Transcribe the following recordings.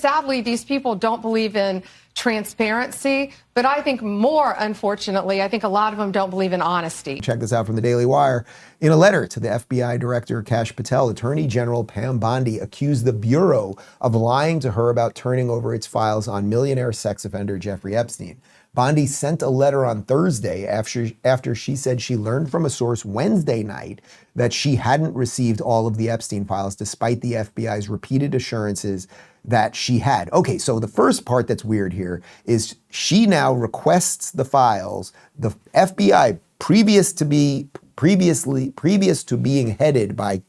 Sadly, these people don't believe in transparency, but I think more, unfortunately, I think a lot of them don't believe in honesty. Check this out from the Daily Wire. In a letter to the FBI Director Kash Patel, Attorney General Pam Bondi accused the Bureau of lying to her about turning over its files on millionaire sex offender Jeffrey Epstein. Bondi sent a letter on Thursday after she said she learned from a source Wednesday night that she hadn't received all of the Epstein files despite the FBI's repeated assurances that she had. Okay, so the first part that's weird here is she now requests the files. The FBI, previous to being headed by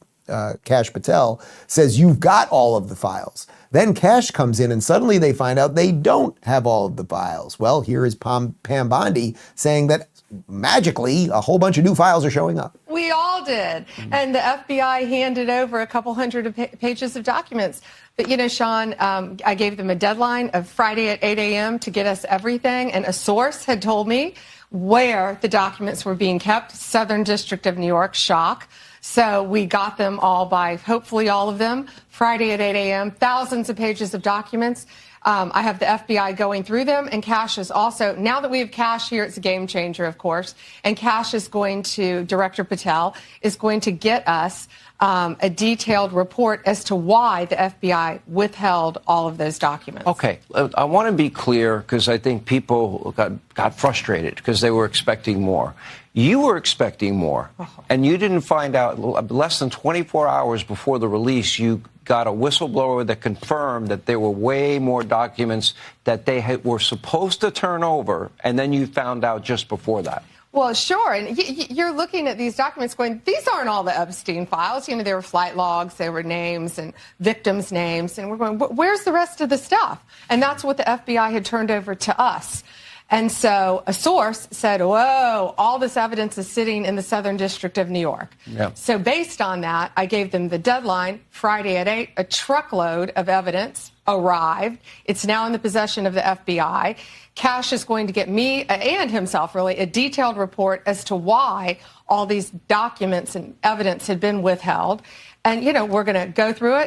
Kash Patel, says you've got all of the files. Then Kash comes in and suddenly they find out they don't have all of the files. Well, here is Pam Bondi saying that magically a whole bunch of new files are showing up. We all did. And the FBI handed over a couple hundred pages of documents. But, you know, Sean, I gave them a deadline of Friday at 8 a.m. to get us everything. And a source had told me where the documents were being kept, Southern District of New York, shock. So we got them all by, hopefully all of them, Friday at 8 a.m., thousands of pages of documents. I have the FBI going through them, and Kash is also, now that we have Kash here, it's a game changer, of course, and Kash is going to, Director Patel, is going to get us a detailed report as to why the FBI withheld all of those documents. Okay, I want to be clear because I think people got frustrated because they were expecting more. You were expecting more, and you didn't find out less than 24 hours before the release. You got a whistleblower that confirmed that there were way more documents that they were supposed to turn over, and then you found out just before that. Well, sure. And you're looking at these documents going, these aren't all the Epstein files. You know, there were flight logs, there were names and victims' names. And we're going, where's the rest of the stuff? And that's what the FBI had turned over to us. And so a source said, whoa, all this evidence is sitting in the Southern District of New York. Yep. So based on that, I gave them the deadline, Friday at 8, a truckload of evidence arrived. It's now in the possession of the FBI. Kash is going to get me and himself, really, a detailed report as to why all these documents and evidence had been withheld. And, you know, we're going to go through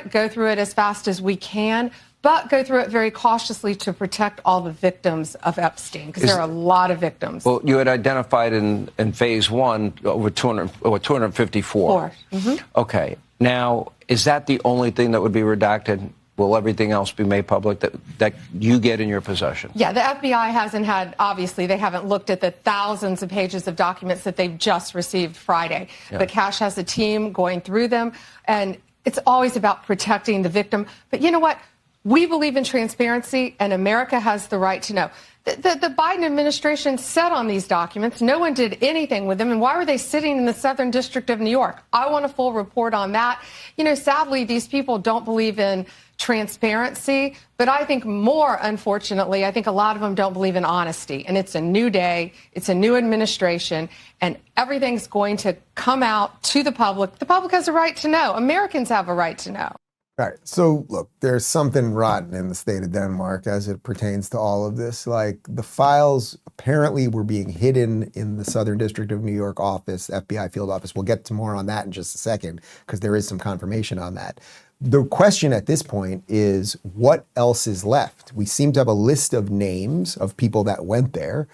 it as fast as we can, but go through it very cautiously to protect all the victims of Epstein, because there are a lot of victims. Well, you had identified in phase one over 254. Mm-hmm. Okay. Now, is that the only thing that would be redacted? Will everything else be made public that you get in your possession? Yeah, the FBI hasn't had, obviously, they haven't looked at the thousands of pages of documents that they've just received Friday. Yeah. But Kash has a team going through them, and it's always about protecting the victim. But you know what? We believe in transparency, and America has the right to know. The Biden administration sat on these documents. No one did anything with them. And why were they sitting in the Southern District of New York? I want a full report on that. You know, sadly, these people don't believe in transparency, but I think more, unfortunately, I think a lot of them don't believe in honesty. And it's a new day. It's a new administration, and everything's going to come out to the public. The public has a right to know. Americans have a right to know. All right. So, look, there's something rotten in the state of Denmark as it pertains to all of this. Like, the files apparently were being hidden in the Southern District of New York office, FBI field office. We'll get to more on that in just a second, because there is some confirmation on that. The question at this point is, what else is left? We seem to have a list of names of people that went there.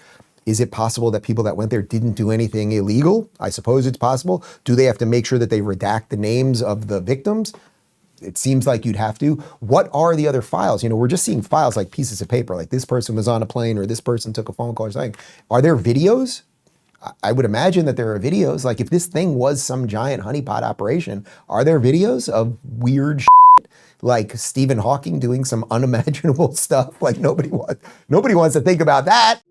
Is it possible that people that went there didn't do anything illegal? I suppose it's possible. Do they have to make sure that they redact the names of the victims? It seems like you'd have to. What are the other files? You know, we're just seeing files like pieces of paper, like this person was on a plane or this person took a phone call or something. Are there videos? I would imagine that there are videos. Like, if this thing was some giant honeypot operation, are there videos of weird shit, like Stephen Hawking doing some unimaginable stuff? Like, nobody wants to think about that.